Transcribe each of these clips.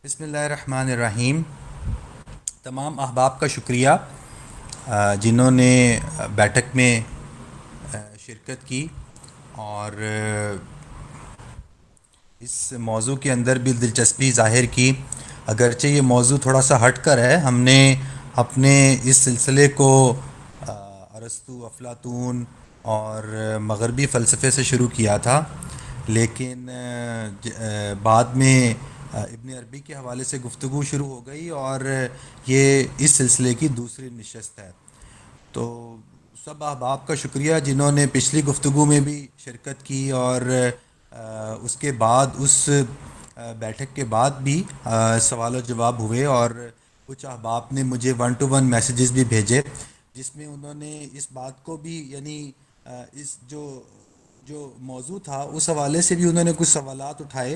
بسم اللہ الرحمن الرحیم۔ تمام احباب کا شکریہ جنہوں نے بیٹھک میں شرکت کی اور اس موضوع کے اندر بھی دلچسپی ظاہر کی۔ اگرچہ یہ موضوع تھوڑا سا ہٹ کر ہے، ہم نے اپنے اس سلسلے کو ارسطو، افلاطون اور مغربی فلسفے سے شروع کیا تھا، لیکن بعد میں ابن عربی کے حوالے سے گفتگو شروع ہو گئی اور یہ اس سلسلے کی دوسری نشست ہے۔ تو سب احباب کا شکریہ جنہوں نے پچھلی گفتگو میں بھی شرکت کی اور اس کے بعد اس بیٹھک کے بعد بھی سوال و جواب ہوئے، اور کچھ احباب نے مجھے 1-to-1 میسیجز بھی بھیجے جس میں انہوں نے اس بات کو بھی، یعنی اس جو موضوع تھا اس حوالے سے بھی انہوں نے کچھ سوالات اٹھائے،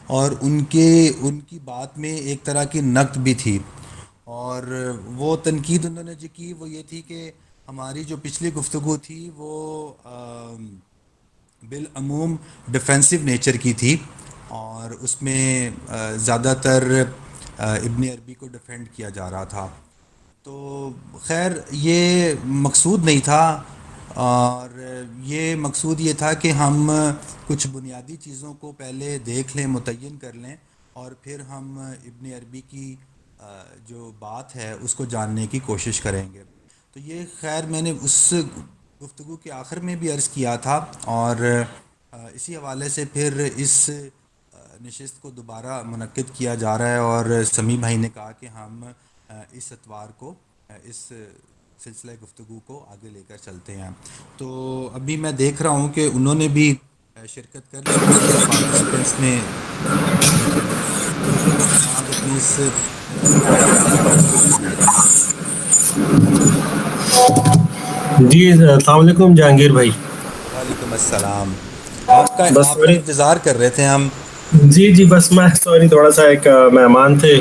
اور ان کی بات میں ایک طرح کی نقد بھی تھی۔ اور وہ تنقید انہوں نے جو کی وہ یہ تھی کہ ہماری جو پچھلی گفتگو تھی وہ بالعموم ڈیفینسو نیچر کی تھی، اور اس میں زیادہ تر ابن عربی کو ڈیفینڈ کیا جا رہا تھا۔ تو خیر یہ مقصود نہیں تھا، اور یہ مقصود یہ تھا کہ ہم کچھ بنیادی چیزوں کو پہلے دیکھ لیں، متعین کر لیں، اور پھر ہم ابن عربی کی جو بات ہے اس کو جاننے کی کوشش کریں گے۔ تو یہ خیر میں نے اس گفتگو کے آخر میں بھی عرض کیا تھا، اور اسی حوالے سے پھر اس نشست کو دوبارہ منعقد کیا جا رہا ہے، اور سمیع بھائی نے کہا کہ ہم اس اتوار کو اس سلسلہ گفتگو کو آگے لے کر چلتے ہیں۔ تو ابھی میں دیکھ رہا ہوں کہ انہوں نے بھی شرکت کر لی ہے اور پارٹیسپینٹس میں موجود ہیں، تو ہم آج اپنی اس گفتگو کا آغاز کرتے ہیں۔ جی السلام علیکم جہانگیر بھائی۔ وعلیکم السلام۔ بس آپ کا سوری، انتظار کر رہے تھے ہم۔ جی بس میں سوری تھوڑا سا ایک مہمان تھے،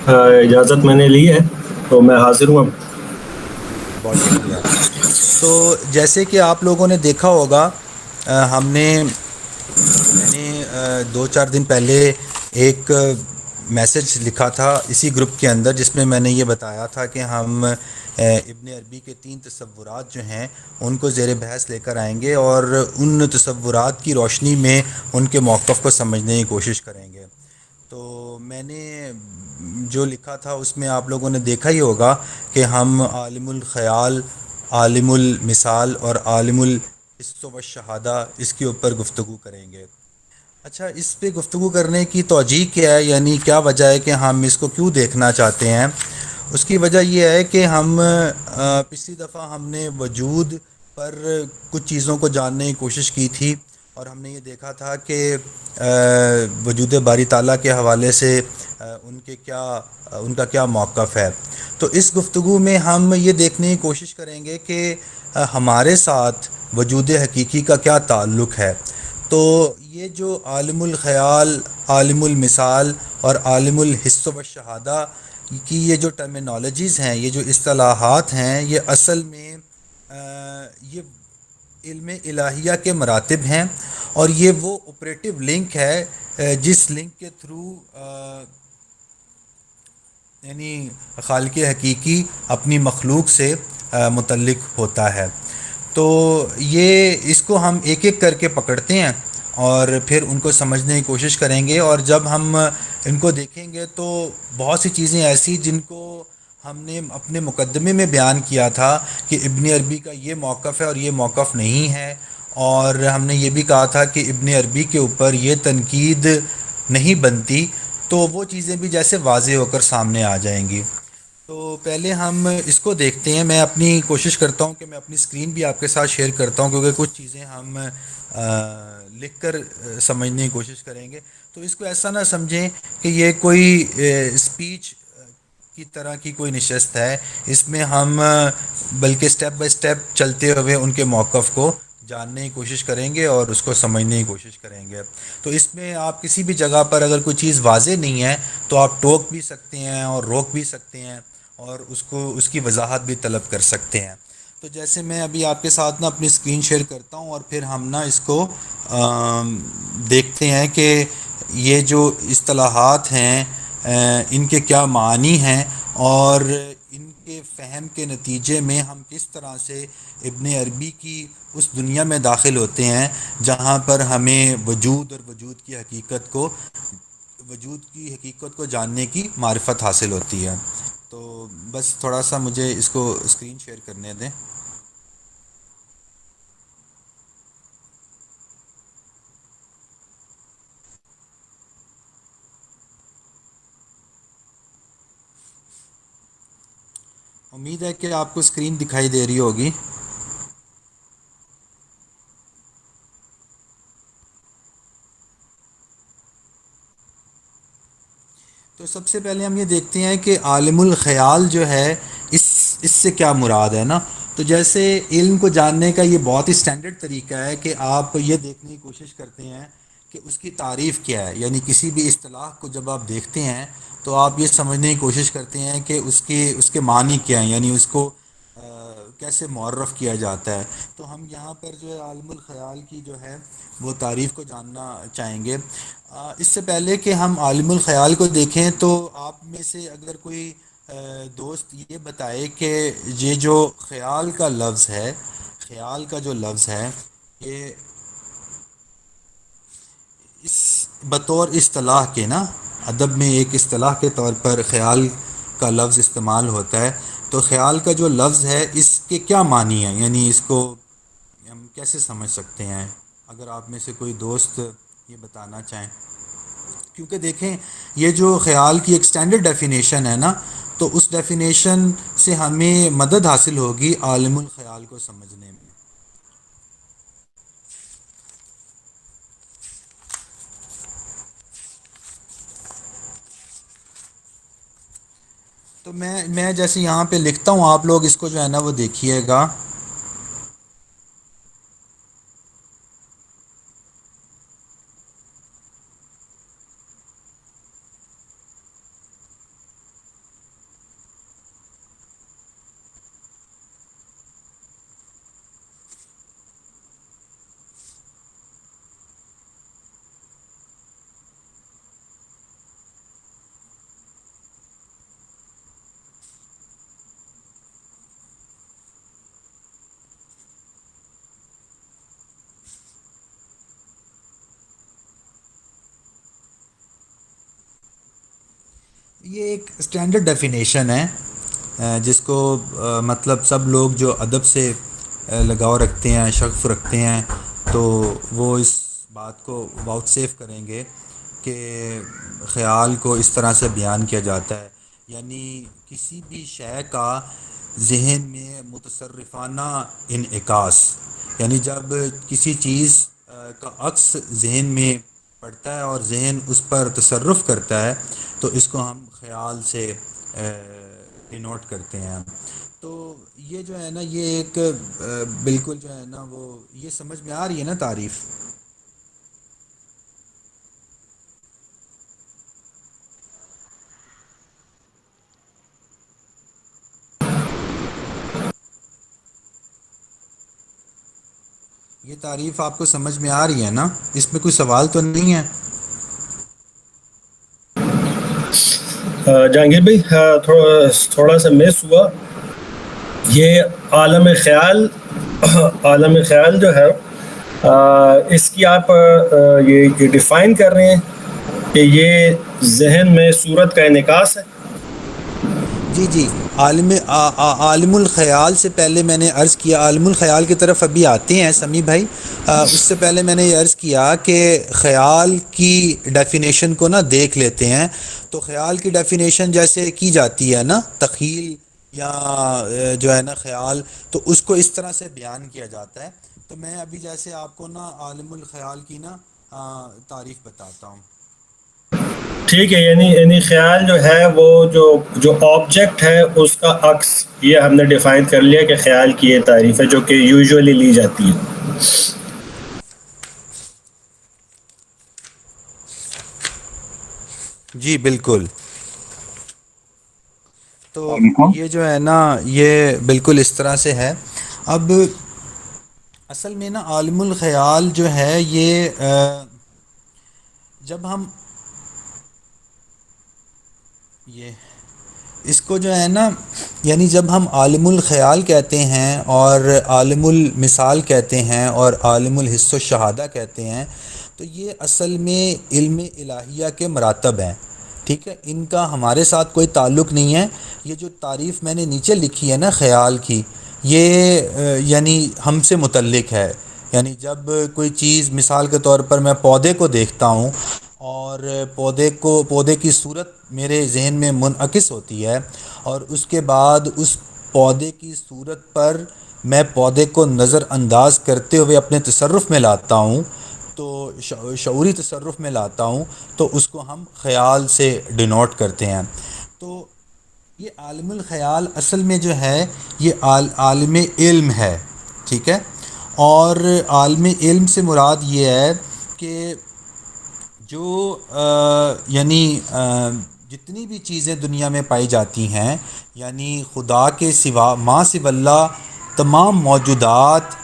اجازت میں نے لی ہے تو میں حاضر ہوں اب۔ بہت شکریہ۔ تو جیسے کہ آپ لوگوں نے دیکھا ہوگا، میں نے 2-4 دن پہلے ایک میسج لکھا تھا اسی گروپ کے اندر، جس میں میں نے یہ بتایا تھا کہ ہم ابن عربی کے 3 تصورات جو ہیں ان کو زیر بحث لے کر آئیں گے، اور ان تصورات کی روشنی میں ان کے موقف کو سمجھنے کی کوشش کریں گے۔ تو میں نے جو لکھا تھا اس میں آپ لوگوں نے دیکھا ہی ہوگا کہ ہم عالم الخیال، عالم المثال اور عالم الحس و شہادہ اس کے اوپر گفتگو کریں گے۔ اچھا، اس پہ گفتگو کرنے کی توجہ کیا ہے، یعنی کیا وجہ ہے کہ ہم اس کو کیوں دیکھنا چاہتے ہیں؟ اس کی وجہ یہ ہے کہ ہم پچھلی دفعہ ہم نے وجود پر کچھ چیزوں کو جاننے کی کوشش کی تھی، اور ہم نے یہ دیکھا تھا کہ وجود باری تعالیٰ کے حوالے سے ان کا کیا موقف ہے۔ تو اس گفتگو میں ہم یہ دیکھنے کی کوشش کریں گے کہ ہمارے ساتھ وجود حقیقی کا کیا تعلق ہے۔ تو یہ جو عالم الخیال، عالم المثال اور عالم الحس و شہادہ کی یہ جو ٹرمینالوجیز ہیں، یہ جو اصطلاحات ہیں، یہ اصل میں یہ علم الہیہ کے مراتب ہیں، اور یہ وہ آپریٹو لنک ہے جس لنک کے تھرو یعنی خالق حقیقی اپنی مخلوق سے متعلق ہوتا ہے۔ تو یہ اس کو ہم ایک ایک کر کے پکڑتے ہیں اور پھر ان کو سمجھنے کی کوشش کریں گے، اور جب ہم ان کو دیکھیں گے تو بہت سی چیزیں ایسی جن کو ہم نے اپنے مقدمے میں بیان کیا تھا کہ ابن عربی کا یہ موقف ہے اور یہ موقف نہیں ہے، اور ہم نے یہ بھی کہا تھا کہ ابن عربی کے اوپر یہ تنقید نہیں بنتی، تو وہ چیزیں بھی جیسے واضح ہو کر سامنے آ جائیں گی۔ تو پہلے ہم اس کو دیکھتے ہیں۔ میں اپنی کوشش کرتا ہوں کہ میں اپنی اسکرین بھی آپ کے ساتھ شیئر کرتا ہوں، کیونکہ کچھ چیزیں ہم لکھ کر سمجھنے کی کوشش کریں گے۔ تو اس کو ایسا نہ سمجھیں کہ یہ کوئی اسپیچ کی طرح کی کوئی نشست ہے، اس میں ہم بلکہ سٹیپ بائی سٹیپ چلتے ہوئے ان کے موقف کو جاننے کی کوشش کریں گے اور اس کو سمجھنے کی کوشش کریں گے۔ تو اس میں آپ کسی بھی جگہ پر اگر کوئی چیز واضح نہیں ہے تو آپ ٹوک بھی سکتے ہیں اور روک بھی سکتے ہیں، اور اس کی وضاحت بھی طلب کر سکتے ہیں۔ تو جیسے میں ابھی آپ کے ساتھ نا اپنی اسکرین شیئر کرتا ہوں، اور پھر ہم نا اس کو دیکھتے ہیں کہ یہ جو اصطلاحات ہیں ان کے کیا معنی ہیں، اور ان کے فہم کے نتیجے میں ہم کس طرح سے ابن عربی کی اس دنیا میں داخل ہوتے ہیں جہاں پر ہمیں وجود کی حقیقت کو جاننے کی معرفت حاصل ہوتی ہے۔ تو بس تھوڑا سا مجھے اس کو اسکرین شیئر کرنے دیں۔ امید ہے کہ آپ کو اسکرین دکھائی دے رہی ہوگی۔ تو سب سے پہلے ہم یہ دیکھتے ہیں کہ عالم الخیال جو ہے اس سے کیا مراد ہے نا۔ تو جیسے علم کو جاننے کا یہ بہت ہی اسٹینڈرڈ طریقہ ہے کہ آپ یہ دیکھنے کی کوشش کرتے ہیں کہ اس کی تعریف کیا ہے، یعنی کسی بھی اصطلاح کو جب آپ دیکھتے ہیں تو آپ یہ سمجھنے کی کوشش کرتے ہیں کہ اس کے معنی کیا ہیں، یعنی اس کو کیسے معرف کیا جاتا ہے۔ تو ہم یہاں پر جو ہے عالم الخیال کی جو ہے وہ تعریف کو جاننا چاہیں گے۔ اس سے پہلے کہ ہم عالم الخیال کو دیکھیں تو آپ میں سے اگر کوئی دوست یہ بتائے کہ یہ جو خیال کا لفظ ہے، خیال کا جو لفظ ہے، یہ اس بطور اصطلاح کے نا، ادب میں ایک اصطلاح کے طور پر خیال کا لفظ استعمال ہوتا ہے، تو خیال کا جو لفظ ہے اس کے کیا معنی ہیں، یعنی اس کو ہم کیسے سمجھ سکتے ہیں؟ اگر آپ میں سے کوئی دوست یہ بتانا چاہیں، کیونکہ دیکھیں یہ جو خیال کی ایک سٹینڈرڈ ڈیفینیشن ہے نا، تو اس ڈیفینیشن سے ہمیں مدد حاصل ہوگی عالم الخیال کو سمجھنے میں۔ تو میں جیسے یہاں پہ لکھتا ہوں، آپ لوگ اس کو جو ہے نا وہ دیکھیے گا۔ یہ ایک اسٹینڈرڈ ڈیفینیشن ہے جس کو مطلب سب لوگ جو ادب سے لگاؤ رکھتے ہیں، شغف رکھتے ہیں، تو وہ اس بات کو واؤٹ سیف کریں گے کہ خیال کو اس طرح سے بیان کیا جاتا ہے، یعنی کسی بھی شے کا ذہن میں متصرفانہ انعکاس، یعنی جب کسی چیز کا عکس ذہن میں پڑتا ہے اور ذہن اس پر تصرف کرتا ہے تو اس کو ہم خیال سے ڈینوٹ کرتے ہیں۔ تو یہ جو ہے نا یہ ایک بالکل جو ہے نا وہ یہ سمجھ میں آ رہی ہے نا تعریف۔ یہ تعریف آپ کو سمجھ میں آ رہی ہے نا، اس میں کوئی سوال تو نہیں ہے؟ جہانگیر بھائی، تھوڑا سا مس ہوا یہ عالم خیال جو ہے، اس کی آپ یہ ڈیفائن کر رہے ہیں کہ یہ ذہن میں صورت کا انعکاس ہے۔ جی جی، عالم الخیال سے پہلے میں نے عرض کیا، عالم الخیال کی طرف ابھی آتے ہیں سمیع بھائی۔ اس سے پہلے میں نے یہ عرض کیا کہ خیال کی ڈیفینیشن کو نا دیکھ لیتے ہیں۔ تو خیال کی ڈیفینیشن جیسے کی جاتی ہے نا، تخیل یا جو ہے نا خیال، تو اس کو اس طرح سے بیان کیا جاتا ہے۔ تو میں ابھی جیسے آپ کو نا عالم الخیال کی نا تعریف بتاتا ہوں۔ ٹھیک ہے، یعنی خیال جو ہے وہ جو آبجیکٹ ہے اس کا عکس، یہ ہم نے ڈیفائن کر لیا کہ خیال کی یہ تعریف ہے جو کہ یوزولی لی جاتی ہے۔ جی بالکل۔ تو یہ جو ہے نا یہ بالکل اس طرح سے ہے۔ اب اصل میں نا عالم الخیال جو ہے یہ جب ہم یہ اس کو جو ہے نا، یعنی جب ہم عالم الخیال کہتے ہیں اور عالم المثال کہتے ہیں اور عالم الحس و شہادہ کہتے ہیں، تو یہ اصل میں علم الہیہ کے مراتب ہیں. ٹھیک ہے، ان کا ہمارے ساتھ کوئی تعلق نہیں ہے. یہ جو تعریف میں نے نیچے لکھی ہے نا خیال کی، یہ یعنی ہم سے متعلق ہے. یعنی جب کوئی چیز، مثال کے طور پر میں پودے کو دیکھتا ہوں اور پودے کی صورت میرے ذہن میں منعکس ہوتی ہے، اور اس کے بعد اس پودے کی صورت پر میں پودے کو نظر انداز کرتے ہوئے اپنے تصرف میں لاتا ہوں، تو شعوری تصرف میں لاتا ہوں، تو اس کو ہم خیال سے ڈینوٹ کرتے ہیں. تو یہ عالم الخیال اصل میں جو ہے یہ عالم علم ہے. ٹھیک ہے، اور عالم علم سے مراد یہ ہے کہ جو یعنی جتنی بھی چیزیں دنیا میں پائی جاتی ہیں، یعنی خدا کے سوا، ما سوا اللہ، تمام موجودات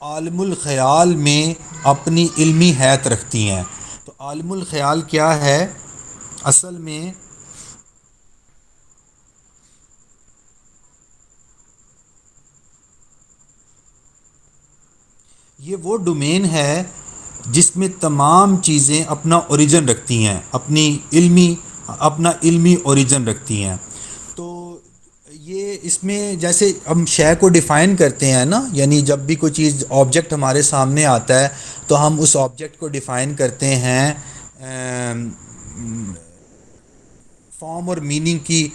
عالم الخیال میں اپنی علمی حیت رکھتی ہیں. تو عالم الخیال کیا ہے؟ اصل میں یہ وہ ڈومین ہے جس میں تمام چیزیں اپنا اوریجن رکھتی ہیں، اپنا علمی اوریجن رکھتی ہیں. تو یہ اس میں جیسے ہم شے کو ڈیفائن کرتے ہیں نا، یعنی جب بھی کوئی چیز آبجیکٹ ہمارے سامنے آتا ہے تو ہم اس آبجیکٹ کو ڈیفائن کرتے ہیں فارم اور میننگ کی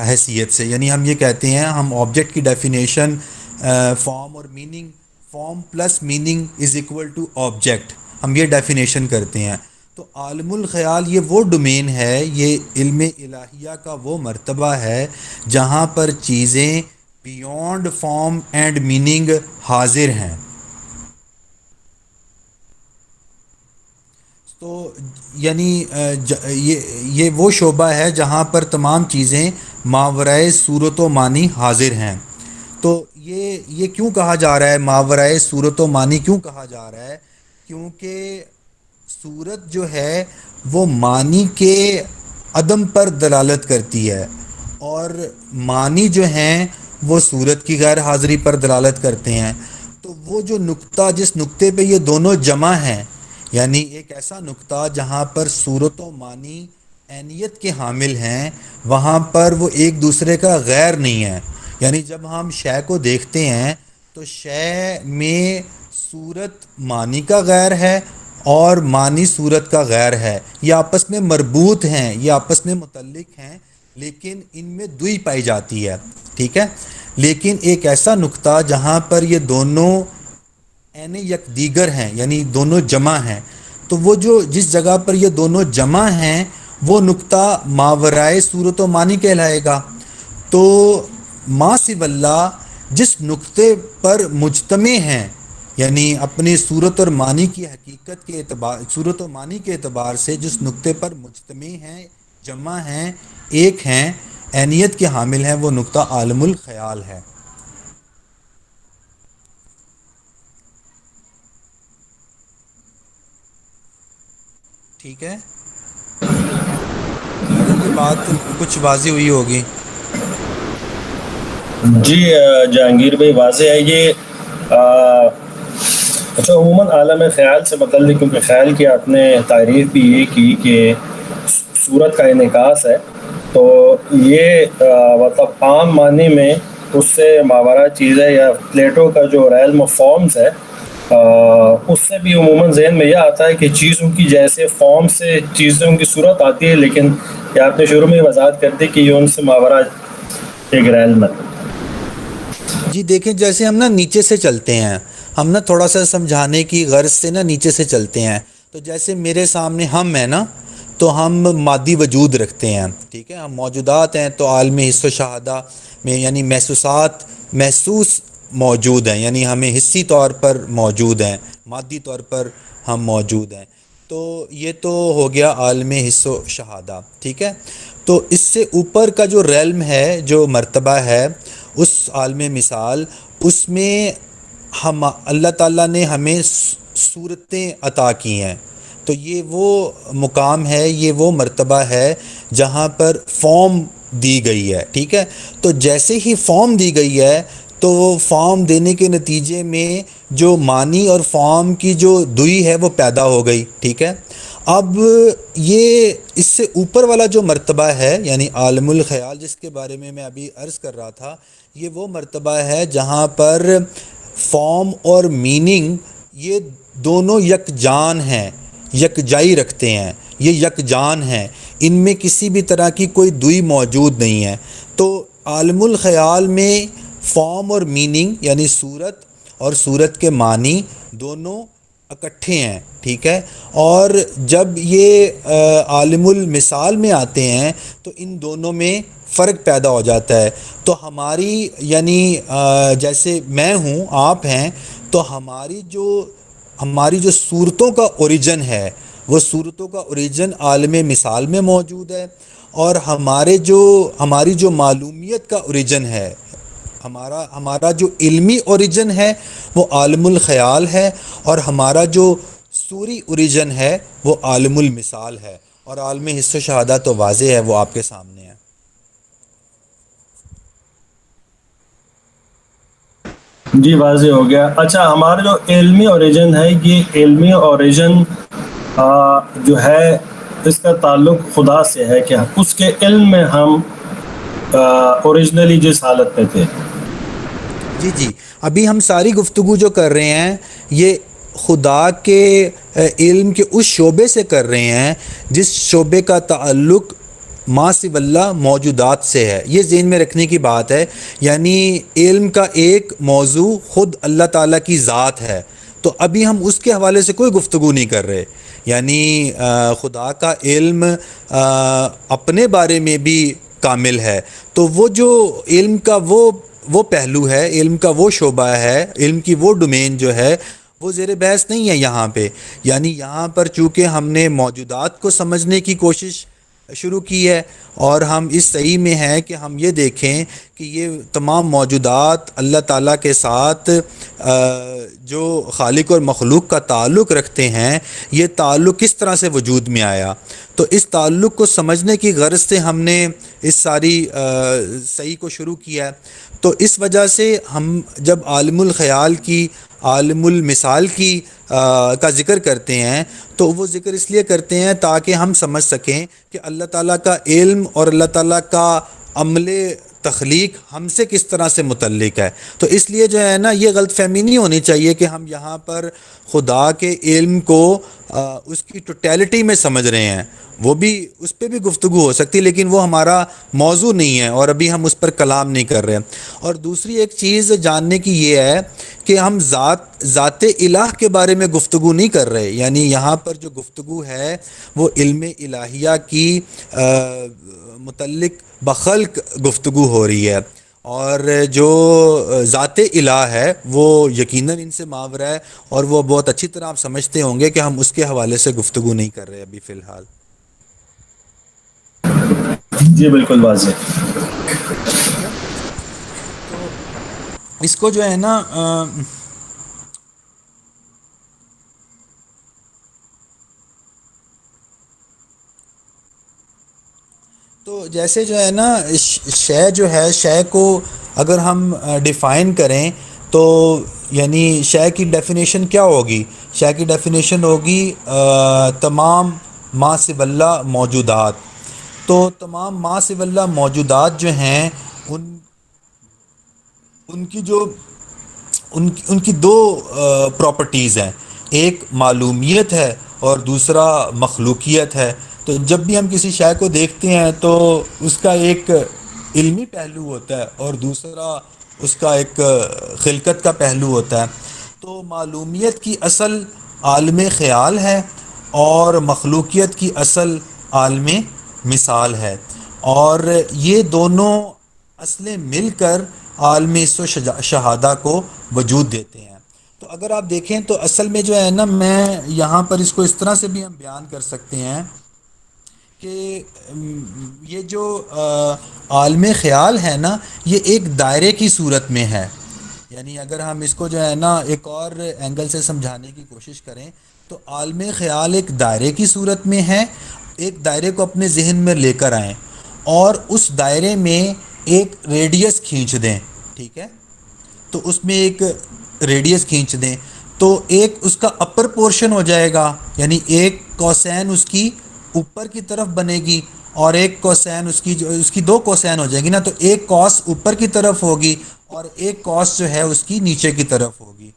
حیثیت سے. یعنی ہم یہ کہتے ہیں، ہم آبجیکٹ کی ڈیفینیشن فارم اور meaning, form plus meaning is equal to object, ہم یہ ڈیفینیشن کرتے ہیں. تو عالم الخیال یہ وہ ڈومین ہے، یہ علم الہیہ کا وہ مرتبہ ہے جہاں پر چیزیں بیونڈ فارم اینڈ میننگ حاضر ہیں. تو یعنی یہ وہ شعبہ ہے جہاں پر تمام چیزیں ماورائے صورت و معنی حاضر ہیں. تو یہ کیوں کہا جا رہا ہے ماورائے صورت و معنی کیوں کہا جا رہا ہے؟ کیونکہ صورت جو ہے وہ معنی کے عدم پر دلالت کرتی ہے، اور معنی جو ہیں وہ صورت کی غیر حاضری پر دلالت کرتے ہیں. تو وہ جو نقطہ، جس نقطے پہ یہ دونوں جمع ہیں، یعنی ایک ایسا نقطہ جہاں پر صورت و معنی عینیت کے حامل ہیں، وہاں پر وہ ایک دوسرے کا غیر نہیں ہے. یعنی جب ہم شے کو دیکھتے ہیں تو شے میں صورت معنی کا غیر ہے اور معنی صورت کا غیر ہے. یہ آپس میں مربوط ہیں، یہ آپس میں متعلق ہیں، لیکن ان میں دوئی پائی جاتی ہے. ٹھیک ہے، لیکن ایک ایسا نقطہ جہاں پر یہ دونوں عین یک دیگر ہیں، یعنی دونوں جمع ہیں، تو وہ جو جس جگہ پر یہ دونوں جمع ہیں وہ نقطہ ماورائے صورت و معنی کہلائے گا. تو ما سوا اللہ جس نقطے پر مجتمع ہیں، یعنی اپنی صورت اور معنی کی حقیقت کے اعتبار، صورت و معنی کے اعتبار سے جس نقطے پر مجتمع ہیں، جمع ہیں، ایک ہیں، عینیت کے حامل ہیں، وہ نقطہ عالم الخیال ہے. ٹھیک ہے، اگر یہ بات کچھ واضح ہوئی ہوگی. جی جہانگیر بھائی، واضح ہے یہ. اچھا، عموماً عالم خیال سے متعلق، کیونکہ خیال کی آپ نے تعریف بھی یہ کی کہ صورت کا انعکاس ہے، تو یہ مطلب عام معنی میں اس سے ماورا چیز ہے، یا پلیٹو کا جو ریلم آف فارمز ہے، اس سے بھی عموماً ذہن میں یہ آتا ہے کہ چیزوں کی جیسے فارم سے چیزوں کی صورت آتی ہے، لیکن یہ آپ نے شروع میں وضاحت کر دی کہ یہ ان سے ماورا ایک ریلم ہے. جی دیکھیں، جیسے ہم نا نیچے سے چلتے ہیں، ہم نا تھوڑا سا سمجھانے کی غرض سے نا نیچے سے چلتے ہیں. تو جیسے میرے سامنے ہم ہیں نا، تو ہم مادی وجود رکھتے ہیں. ٹھیک ہے، ہم موجودات ہیں، تو عالم حس و شہادہ میں یعنی محسوس موجود ہیں، یعنی ہمیں حسی طور پر موجود ہیں، مادی طور پر ہم موجود ہیں. تو یہ تو ہو گیا عالم حس و شہادہ. ٹھیک ہے، تو اس سے اوپر کا جو ریلم ہے، جو مرتبہ ہے اس عالم مثال، اس میں اللہ تعالیٰ نے ہمیں صورتیں عطا کی ہیں. تو تو یہ وہ مقام ہے، یہ وہ مرتبہ ہے جہاں پر فارم دی گئی ہے، ٹھیک ہے۔ تو جیسے ہی فارم دی گئی ہے تو وہ فارم دینے کے نتیجے میں جو معنی اور فارم کی جو دوئی ہے وہ پیدا ہو گئی، ٹھیک ہے۔ اب یہ اس سے اوپر والا جو مرتبہ ہے یعنی عالم الخیال جس کے بارے میں ابھی عرض کر رہا تھا، یہ وہ مرتبہ ہے جہاں پر فارم اور میننگ یہ دونوں یکجان ہیں، یکجائی رکھتے ہیں، یہ یکجان ہیں، ان میں کسی بھی طرح کی کوئی دوئی موجود نہیں ہے۔ تو عالم الخیال میں فارم اور میننگ یعنی صورت اور صورت کے معنی دونوں اکٹھے ہیں، ٹھیک ہے۔ اور جب یہ عالم المثال میں آتے ہیں تو ان دونوں میں فرق پیدا ہو جاتا ہے۔ تو ہماری یعنی جیسے میں ہوں، آپ ہیں، تو ہماری جو صورتوں کا اوریجن ہے وہ صورتوں کا اوریجن عالم مثال میں موجود ہے، اور ہماری جو معلومیت کا اوریجن ہے، ہمارا جو علمی اوریجن ہے وہ عالم الخیال ہے، اور ہمارا جو سوری اوریجن ہے وہ عالم المثال ہے۔ اور عالم حس و شہادہ تو واضح ہے، وہ آپ کے سامنے ہے۔ جی واضح ہو گیا۔ اچھا، ہمارا جو علمی اوریجن ہے، یہ علمی اوریجن جو ہے اس کا تعلق خدا سے ہے کہ اس کے علم میں ہم اوریجنلی جس حالت میں تھے۔ جی جی، ابھی ہم ساری گفتگو جو کر رہے ہیں یہ خدا کے علم کے اس شعبے سے کر رہے ہیں جس شعبے کا تعلق ما سوی اللہ موجودات سے ہے۔ یہ ذہن میں رکھنے کی بات ہے، یعنی علم کا ایک موضوع خود اللہ تعالیٰ کی ذات ہے، تو ابھی ہم اس کے حوالے سے کوئی گفتگو نہیں کر رہے۔ یعنی خدا کا علم اپنے بارے میں بھی کامل ہے، تو وہ جو علم کا وہ پہلو ہے، علم کا وہ شعبہ ہے، علم کی وہ ڈومین جو ہے وہ زیر بحث نہیں ہے یہاں پہ۔ یعنی یہاں پر چونکہ ہم نے موجودات کو سمجھنے کی کوشش شروع کی ہے، اور ہم اس صحیح میں ہیں کہ ہم یہ دیکھیں کہ یہ تمام موجودات اللہ تعالیٰ کے ساتھ جو خالق اور مخلوق کا تعلق رکھتے ہیں، یہ تعلق کس طرح سے وجود میں آیا۔ تو اس تعلق کو سمجھنے کی غرض سے ہم نے اس ساری صحیح کو شروع کیا ہے۔ تو اس وجہ سے ہم جب عالم الخیال کی، عالم المثال کی کا ذکر کرتے ہیں تو وہ ذکر اس لیے کرتے ہیں تاکہ ہم سمجھ سکیں کہ اللہ تعالیٰ کا علم اور اللہ تعالیٰ کا عمل تخلیق ہم سے کس طرح سے متعلق ہے۔ تو اس لیے جو ہے نا، یہ غلط فہمی نہیں ہونی چاہیے کہ ہم یہاں پر خدا کے علم کو اس کی ٹوٹیلٹی میں سمجھ رہے ہیں۔ وہ بھی اس پہ بھی گفتگو ہو سکتی، لیکن وہ ہمارا موضوع نہیں ہے اور ابھی ہم اس پر کلام نہیں کر رہے۔ اور دوسری ایک چیز جاننے کی یہ ہے کہ ہم ذات الہ کے بارے میں گفتگو نہیں کر رہے، یعنی یہاں پر جو گفتگو ہے وہ علم الہیہ کی متعلق بخلق گفتگو ہو رہی ہے، اور جو ذات الہ ہے وہ یقیناً ان سے ماورا ہے، اور وہ بہت اچھی طرح آپ سمجھتے ہوں گے کہ ہم اس کے حوالے سے گفتگو نہیں کر رہے ابھی فی الحال۔ جی بالکل واضح۔ ٹھیک ہے، تو اس کو جو ہے نا تو جیسے جو ہے نا شے جو ہے، شے کو اگر ہم ڈیفائن کریں تو یعنی شے کی ڈیفینیشن کیا ہوگی؟ شے کی ڈیفینیشن ہوگی تمام ما سوی اللہ موجودات۔ تو تمام ما سوی اللہ موجودات جو ہیں ان کی دو پراپرٹیز ہیں، ایک معلومیت ہے اور دوسرا مخلوقیت ہے۔ تو جب بھی ہم کسی شے کو دیکھتے ہیں تو اس کا ایک علمی پہلو ہوتا ہے اور دوسرا اس کا ایک خلقت کا پہلو ہوتا ہے۔ تو معلومیت کی اصل عالم خیال ہے اور مخلوقیت کی اصل عالم مثال ہے، اور یہ دونوں اصلیں مل کر عالم حس و شہادہ کو وجود دیتے ہیں۔ تو اگر آپ دیکھیں تو اصل میں جو ہے نا، میں یہاں پر اس کو اس طرح سے بھی ہم بیان کر سکتے ہیں کہ یہ جو عالم خیال ہے نا، یہ ایک دائرے کی صورت میں ہے۔ یعنی اگر ہم اس کو جو ہے نا ایک اور اینگل سے سمجھانے کی کوشش کریں تو عالم خیال ایک دائرے کی صورت میں ہے، ایک دائرے کو اپنے ذہن میں لے کر آئیں اور اس دائرے میں ایک ریڈیس کھینچ دیں، ٹھیک ہے، تو اس میں ایک ریڈیس کھینچ دیں تو ایک اس کا اپر پورشن ہو جائے گا، یعنی ایک کوسین اس کی اوپر کی طرف بنے گی اور ایک کوسین اس کی دو کوسین ہو جائیں گی نا، تو ایک کوس اوپر کی طرف ہوگی اور ایک کوس جو ہے اس کی نیچے کی طرف ہوگی،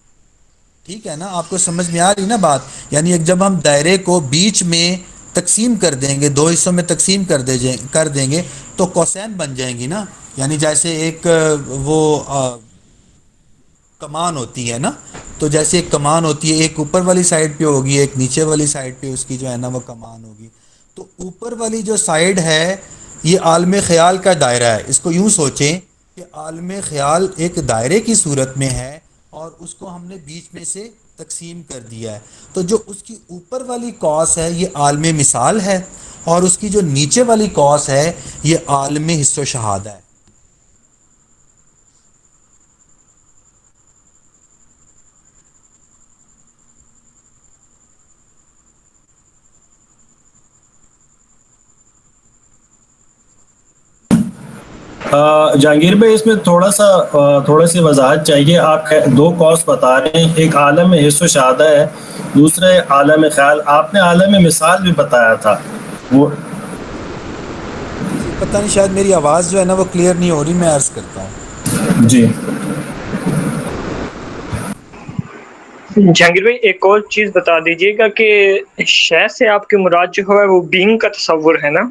ٹھیک ہے نا، آپ کو سمجھ میں آ رہی نا بات؟ یعنی ایک جب ہم دائرے کو بیچ میں تقسیم کر دیں گے، دو حصوں میں تقسیم کر دیں گے تو کوسین بن جائیں گی نا، یعنی جیسے ایک وہ کمان ہوتی ہے نا، تو جیسے ایک کمان ہوتی ہے، ایک اوپر والی سائڈ پہ ہوگی، ایک نیچے والی سائڈ پہ اس کی جو ہے نا وہ کمان ہوگی، تو اوپر والی جو سائڈ ہے یہ عالم خیال کا دائرہ ہے، اس کو یوں سوچیں کہ عالم خیال ایک دائرے کی صورت میں ہے اور اس کو ہم نے بیچ میں سے تقسیم کر دیا ہے، تو جو اس کی اوپر والی قوس ہے یہ عالم مثال ہے اور اس کی جو نیچے والی قوس ہے یہ عالم حس و شہادہ ہے۔ جہانگیر بھائی اس میں تھوڑا سی وضاحت چاہیے، آپ دو کورس بتا رہے ہیں، ایک عالم حس و شہادہ ہے، دوسرا عالم خیال، آپ نے عالم مثال بھی بتایا تھا وہ۔ جی پتہ نہیں، شاید میری آواز جو ہے نا وہ کلیئر نہیں ہو رہی، میں عرض کرتا ہوں۔ جی جہانگیر بھائی ایک اور چیز بتا دیجیے گا کہ شے سے آپ کی مراد جو ہے وہ بینگ کا تصور ہے نا؟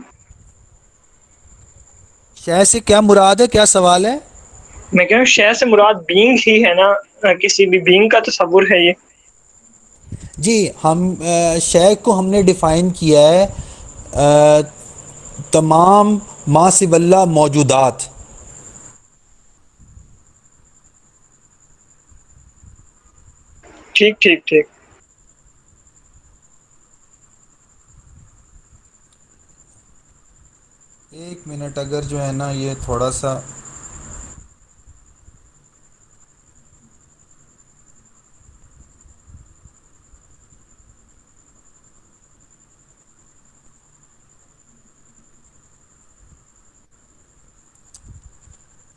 شے سے کیا مراد ہے، کیا سوال ہے؟ میں کہہ رہا ہوں شے سے مراد بینگ ہی ہے نا، کسی بھی بینگ کا تصور ہے یہ؟ جی ہم شے کو ہم نے ڈیفائن کیا ہے تمام ما سوی اللہ موجودات۔ ٹھیک ٹھیک ٹھیک۔ ایک منٹ، اگر جو ہے نا یہ تھوڑا سا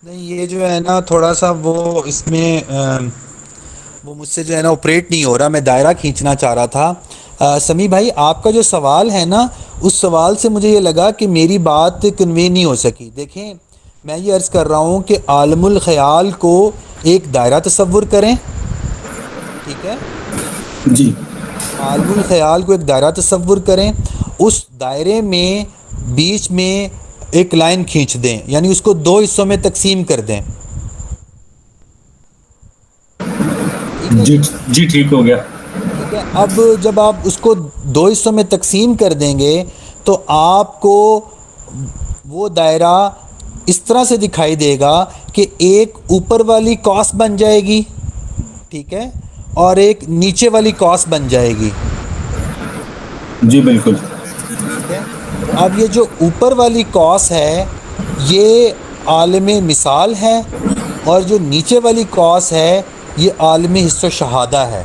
نہیں، یہ جو ہے نا تھوڑا سا وہ اس میں وہ مجھ سے جو ہے نا آپریٹ نہیں ہو رہا، میں دائرہ کھینچنا چاہ رہا تھا۔ سمیع بھائی آپ کا جو سوال ہے نا اس سوال سے مجھے یہ لگا کہ میری بات کنوے نہیں ہو سکی۔ دیکھیں میں یہ عرض کر رہا ہوں کہ عالم الخیال کو ایک دائرہ تصور کریں، ٹھیک ہے، جی عالم الخیال کو ایک دائرہ تصور کریں، اس دائرے میں بیچ میں ایک لائن کھینچ دیں، یعنی اس کو دو حصوں میں تقسیم کر دیں، ٹھیک ہے جی جی، جی ٹھیک ہو گیا۔ ٹھیک ہے۔ اب جب آپ اس کو دو حصوں میں تقسیم کر دیں گے تو آپ کو وہ دائرہ اس طرح سے دکھائی دے گا کہ ایک اوپر والی قوس بن جائے گی، ٹھیک ہے، اور ایک نیچے والی قوس بن جائے گی، جی بالکل۔ ٹھیک ہے۔ اب یہ جو اوپر والی قوس ہے یہ عالم مثال ہے اور جو نیچے والی قوس ہے یہ عالم حس و شہادہ ہے۔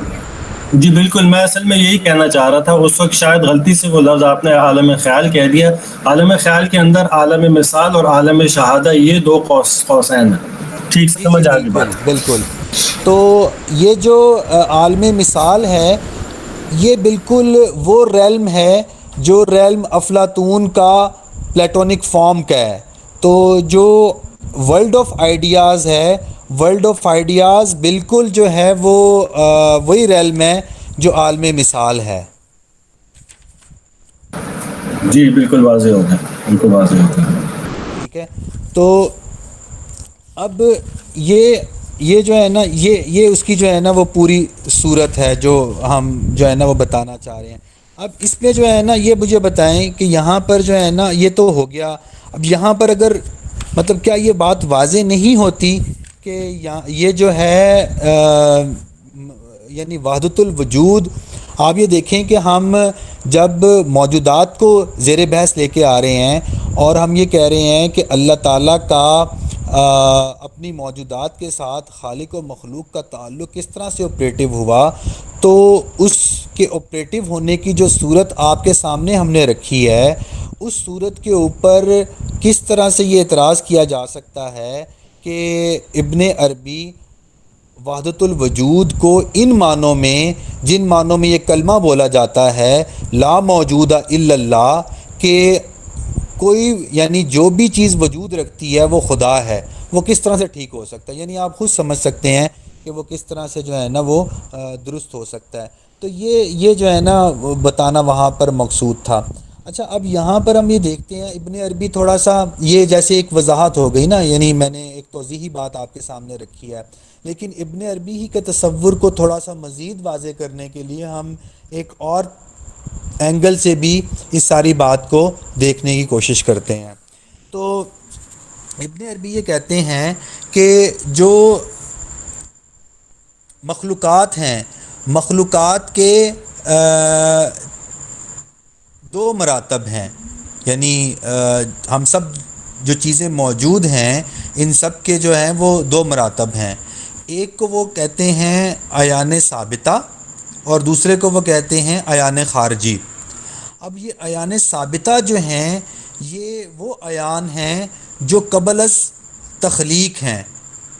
جی بالکل، میں اصل میں یہی کہنا چاہ رہا تھا، اس وقت شاید غلطی سے وہ لفظ آپ نے عالم خیال کہہ دیا۔ عالم خیال کے اندر عالم مثال اور عالم شہادہ یہ دو قوسین ہیں، ٹھیک جی جی سمجھ آ گئی بالکل بات۔ بالکل۔ تو یہ جو عالم مثال ہے یہ بالکل وہ ریلم ہے جو ریلم افلاطون کا پلیٹونک فارم کا ہے، تو جو ورلڈ آف آئیڈیاز ہے، ورلڈ آف آئیڈیاز بالکل جو ہے وہ وہی ریلم ہے جو عالم مثال ہے۔ جی بالکل واضح ہو گیا، بالکل واضح ہو گیا۔ ٹھیک ہے، تو اب یہ جو ہے نا یہ اس کی جو ہے نا وہ پوری صورت ہے جو ہم جو ہے نا وہ بتانا چاہ رہے ہیں۔ اب اس پہ جو ہے نا یہ مجھے بتائیں کہ یہاں پر جو ہے نا یہ تو ہو گیا، اب یہاں پر اگر مطلب کیا یہ بات واضح نہیں ہوتی کہ یہ جو ہے یعنی وحدت الوجود، آپ یہ دیکھیں کہ ہم جب موجودات کو زیر بحث لے کے آ رہے ہیں اور ہم یہ کہہ رہے ہیں کہ اللہ تعالیٰ کا اپنی موجودات کے ساتھ خالق و مخلوق کا تعلق کس طرح سے آپریٹو ہوا، تو اس کہ آپریٹو ہونے کی جو صورت آپ کے سامنے ہم نے رکھی ہے اس صورت کے اوپر کس طرح سے یہ اعتراض کیا جا سکتا ہے کہ ابن عربی وحدت الوجود کو ان معنوں میں جن معنوں میں یہ کلمہ بولا جاتا ہے لا موجود الا اللہ، کہ کوئی یعنی جو بھی چیز وجود رکھتی ہے وہ خدا ہے، وہ کس طرح سے ٹھیک ہو سکتا ہے؟ یعنی آپ خود سمجھ سکتے ہیں کہ وہ کس طرح سے جو ہے نا وہ درست ہو سکتا ہے۔ تو یہ جو ہے نا بتانا وہاں پر مقصود تھا۔ اچھا، اب یہاں پر ہم یہ دیکھتے ہیں ابن عربی تھوڑا سا یہ جیسے ایک وضاحت ہو گئی نا، یعنی میں نے ایک توضیحی بات آپ کے سامنے رکھی ہے، لیکن ابن عربی ہی کے تصور کو تھوڑا سا مزید واضح کرنے کے لیے ہم ایک اور اینگل سے بھی اس ساری بات کو دیکھنے کی کوشش کرتے ہیں۔ تو ابن عربی یہ کہتے ہیں کہ جو مخلوقات ہیں، مخلوقات کے دو مراتب ہیں، یعنی ہم سب جو چیزیں موجود ہیں ان سب کے جو ہیں وہ دو مراتب ہیں۔ ایک کو وہ کہتے ہیں عیان ثابتہ اور دوسرے کو وہ کہتے ہیں عیان خارجی۔ اب یہ عیان ثابتہ جو ہیں یہ وہ عیان ہیں جو قبل از تخلیق ہیں،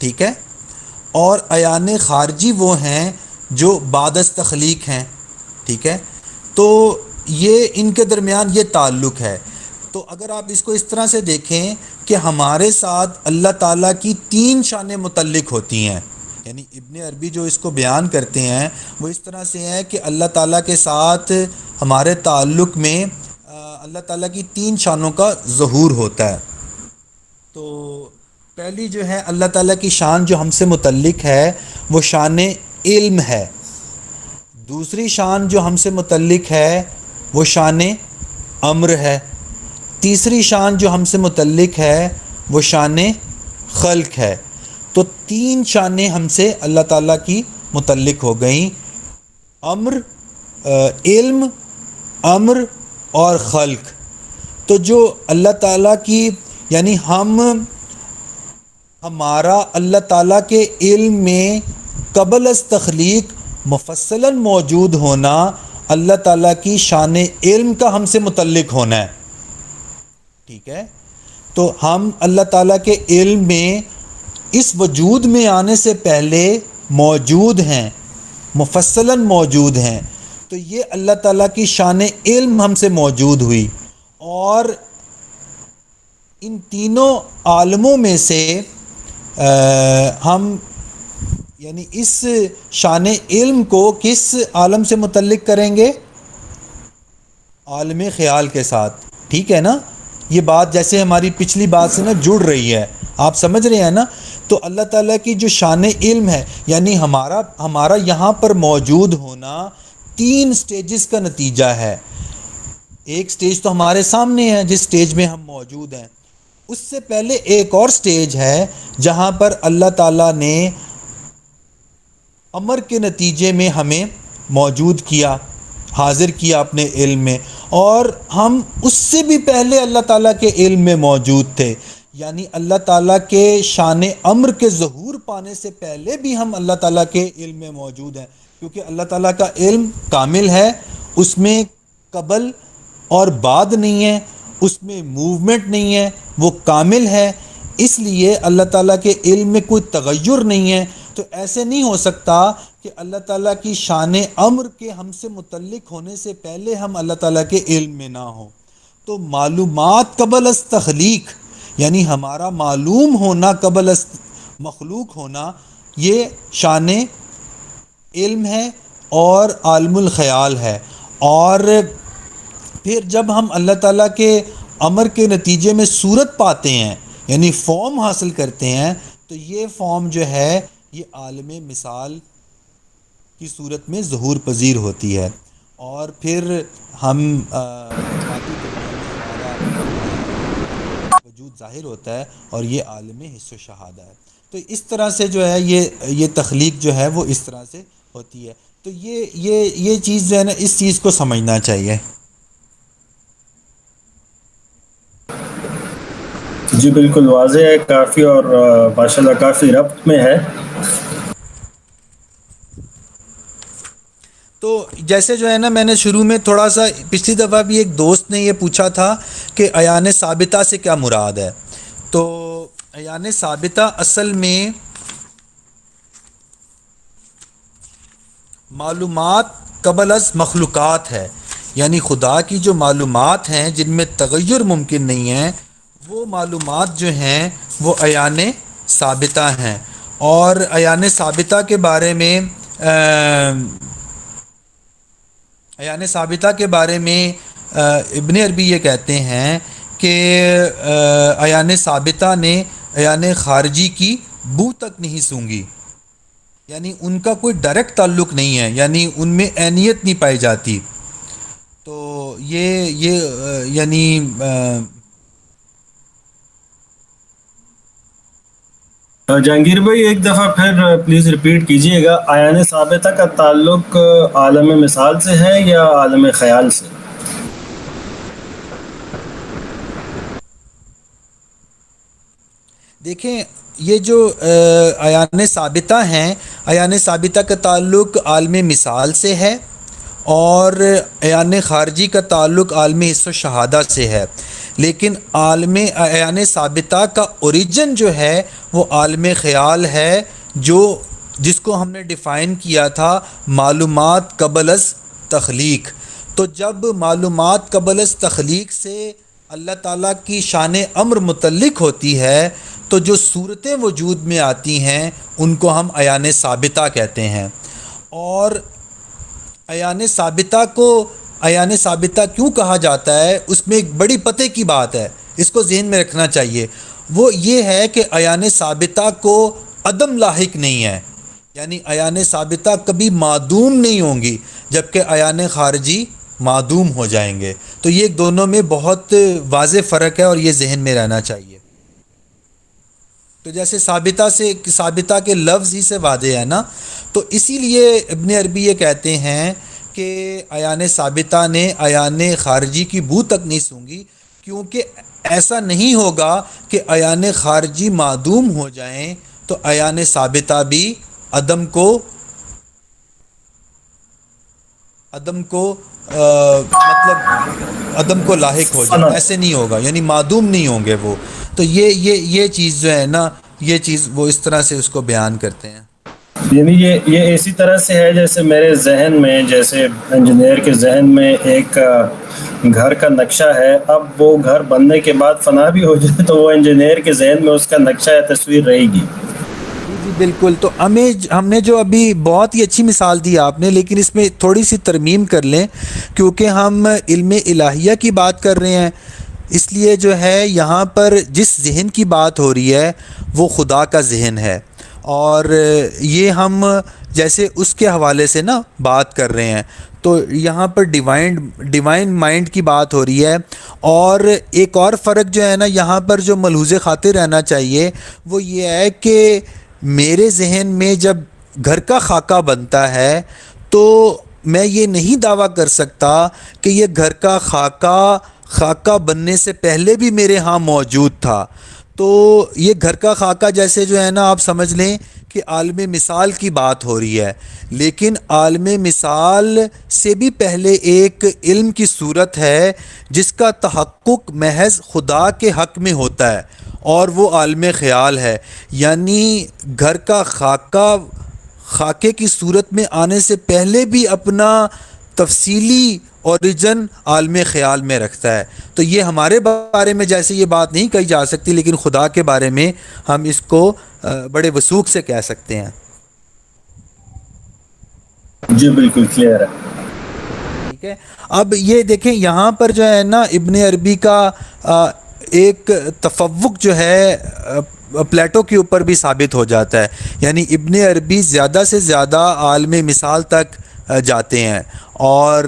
ٹھیک ہے، اور عیان خارجی وہ ہیں جو بعد از تخلیق ہیں، ٹھیک ہے۔ تو یہ ان کے درمیان یہ تعلق ہے۔ تو اگر آپ اس کو اس طرح سے دیکھیں کہ ہمارے ساتھ اللہ تعالیٰ کی تین شانیں متعلق ہوتی ہیں، یعنی ابن عربی جو اس کو بیان کرتے ہیں وہ اس طرح سے ہے کہ اللہ تعالیٰ کے ساتھ ہمارے تعلق میں اللہ تعالیٰ کی تین شانوں کا ظہور ہوتا ہے۔ تو پہلی جو ہے اللہ تعالیٰ کی شان جو ہم سے متعلق ہے وہ شان علم ہے، دوسری شان جو ہم سے متعلق ہے وہ شان امر ہے، تیسری شان جو ہم سے متعلق ہے وہ شان خلق ہے۔ تو تین شانیں ہم سے اللہ تعالیٰ کی متعلق ہو گئیں، امر، علم، امر اور خلق۔ تو جو اللہ تعالیٰ کی یعنی ہمارا اللہ تعالیٰ کے علم میں قبل از تخلیق مفصلاً موجود ہونا اللہ تعالیٰ کی شان علم کا ہم سے متعلق ہونا ہے، ٹھیک ہے۔ تو ہم اللہ تعالیٰ کے علم میں اس وجود میں آنے سے پہلے موجود ہیں، مفصلاً موجود ہیں۔ تو یہ اللہ تعالیٰ کی شان علم ہم سے موجود ہوئی، اور ان تینوں عالموں میں سے ہم یعنی اس شان علم کو کس عالم سے متعلق کریں گے؟ عالم خیال کے ساتھ، ٹھیک ہے نا۔ یہ بات جیسے ہماری پچھلی بات سے نا جڑ رہی ہے، آپ سمجھ رہے ہیں نا۔ تو اللہ تعالیٰ کی جو شان علم ہے یعنی ہمارا یہاں پر موجود ہونا تین سٹیجز کا نتیجہ ہے۔ ایک سٹیج تو ہمارے سامنے ہے جس سٹیج میں ہم موجود ہیں، اس سے پہلے ایک اور سٹیج ہے جہاں پر اللہ تعالیٰ نے امر کے نتیجے میں ہمیں موجود کیا، حاضر کیا اپنے علم میں، اور ہم اس سے بھی پہلے اللہ تعالیٰ کے علم میں موجود تھے، یعنی اللہ تعالیٰ کے شان امر کے ظہور پانے سے پہلے بھی ہم اللہ تعالیٰ کے علم میں موجود ہیں، کیونکہ اللہ تعالیٰ کا علم کامل ہے، اس میں قبل اور بعد نہیں ہے، اس میں موومنٹ نہیں ہے، وہ کامل ہے، اس لیے اللہ تعالیٰ کے علم میں کوئی تغیر نہیں ہے۔ تو ایسے نہیں ہو سکتا کہ اللہ تعالیٰ کی شان امر کے ہم سے متعلق ہونے سے پہلے ہم اللہ تعالیٰ کے علم میں نہ ہوں۔ تو معلومات قبل از تخلیق یعنی ہمارا معلوم ہونا قبل از مخلوق ہونا، یہ شان علم ہے اور عالم الخیال ہے۔ اور پھر جب ہم اللہ تعالیٰ کے امر کے نتیجے میں صورت پاتے ہیں یعنی فارم حاصل کرتے ہیں، تو یہ فارم جو ہے یہ عالم مثال کی صورت میں ظہور پذیر ہوتی ہے، اور پھر ہم باقی دنیا میں ہمارا وجود ظاہر ہوتا ہے، اور یہ عالم حس و شہادہ ہے۔ تو اس طرح سے جو ہے یہ تخلیق جو ہے وہ اس طرح سے ہوتی ہے۔ تو یہ چیز جو ہے نا اس چیز کو سمجھنا چاہیے۔ جی بالکل واضح ہے کافی، اور ماشاءاللہ کافی ربط میں ہے۔ تو جیسے جو ہے نا میں نے شروع میں تھوڑا سا پچھلی دفعہ بھی ایک دوست نے یہ پوچھا تھا کہ عیان ثابتہ سے کیا مراد ہے. تو عیان ثابتہ اصل میں معلومات قبل از مخلوقات ہے، یعنی خدا کی جو معلومات ہیں جن میں تغیر ممکن نہیں ہے، وہ معلومات جو ہیں وہ عیان ثابتہ ہیں. اور عیان ثابتہ کے بارے میں ابن عربی یہ کہتے ہیں کہ عیان ثابتہ نے عیان خارجی کی بو تک نہیں سونگھی، یعنی ان کا کوئی ڈائریکٹ تعلق نہیں ہے، یعنی ان میں عینیت نہیں پائی جاتی. تو یہ یعنی جہانگیر بھائی ایک دفعہ پھر پلیز ریپیٹ کیجئے گا، عیان ثابتہ کا تعلق عالم مثال سے ہے یا عالم خیال سے؟ دیکھیں یہ جو عیان ثابتہ ہیں، عیان ثابتہ کا تعلق عالم مثال سے ہے اور عیان خارجی کا تعلق عالم حس و شہادہ سے ہے. لیکن عیان ثابتہ کا اوریجن جو ہے وہ عالم خیال ہے، جس کو ہم نے ڈیفائن کیا تھا معلومات قبل از تخلیق. تو جب معلومات قبل از تخلیق سے اللہ تعالیٰ کی شان امر متعلق ہوتی ہے تو جو صورتیں وجود میں آتی ہیں ان کو ہم عیان ثابتہ کہتے ہیں. اور عیان ثابتہ کیوں کہا جاتا ہے، اس میں ایک بڑی پتے کی بات ہے، اس کو ذہن میں رکھنا چاہیے. وہ یہ ہے کہ عیان ثابتہ کو عدم لاحق نہیں ہے، یعنی عیان ثابتہ کبھی معدوم نہیں ہوں گی، جبکہ عیان خارجی معدوم ہو جائیں گے. تو یہ دونوں میں بہت واضح فرق ہے اور یہ ذہن میں رہنا چاہیے. تو جیسے ثابتہ کے لفظ ہی سے واضح ہے نا، تو اسی لیے ابن عربی یہ کہتے ہیں کہ عیان ثابتہ نے عیان خارجی کی بو تک نہیں سونگھی، کیونکہ ایسا نہیں ہوگا کہ عیان خارجی معدوم ہو جائیں تو عیان ثابتہ بھی عدم کو لاحق ہو جائے. ایسے نہیں ہوگا، یعنی معدوم نہیں ہوں گے وہ. تو یہ چیز جو ہے نا، یہ چیز وہ اس طرح سے اس کو بیان کرتے ہیں. یعنی یہ اسی طرح سے ہے جیسے میرے ذہن میں، جیسے انجینئر کے ذہن میں ایک گھر کا نقشہ ہے، اب وہ گھر بننے کے بعد فنا بھی ہو جائے تو وہ انجینئر کے ذہن میں اس کا نقشہ یا تصویر رہے گی. جی بالکل. تو ہم نے جو ابھی بہت ہی اچھی مثال دی آپ نے، لیکن اس میں تھوڑی سی ترمیم کر لیں کیونکہ ہم علم الہیہ کی بات کر رہے ہیں، اس لیے جو ہے یہاں پر جس ذہن کی بات ہو رہی ہے وہ خدا کا ذہن ہے، اور یہ ہم جیسے اس کے حوالے سے نا بات کر رہے ہیں. تو یہاں پر ڈیوائن مائنڈ کی بات ہو رہی ہے. اور ایک اور فرق جو ہے نا یہاں پر جو ملحوظ خاطر رہنا چاہیے وہ یہ ہے کہ میرے ذہن میں جب گھر کا خاکہ بنتا ہے تو میں یہ نہیں دعویٰ کر سکتا کہ یہ گھر کا خاکہ بننے سے پہلے بھی میرے ہاں موجود تھا. تو یہ گھر کا خاکہ جیسے جو ہے نا آپ سمجھ لیں کہ عالم مثال کی بات ہو رہی ہے، لیکن عالم مثال سے بھی پہلے ایک علم کی صورت ہے جس کا تحقق محض خدا کے حق میں ہوتا ہے، اور وہ عالم خیال ہے. یعنی گھر کا خاکے کی صورت میں آنے سے پہلے بھی اپنا تفصیلی اوریجن عالم خیال میں رکھتا ہے. تو یہ ہمارے بارے میں جیسے یہ بات نہیں کہی جا سکتی، لیکن خدا کے بارے میں ہم اس کو بڑے وثوق سے کہہ سکتے ہیں. جی بالکل کلیئر ہے. ٹھیک ہے. اب یہ دیکھیں یہاں پر جو ہے نا ابن عربی کا ایک تفوق جو ہے پلیٹو کے اوپر بھی ثابت ہو جاتا ہے. یعنی ابن عربی زیادہ سے زیادہ عالم مثال تک جاتے ہیں، اور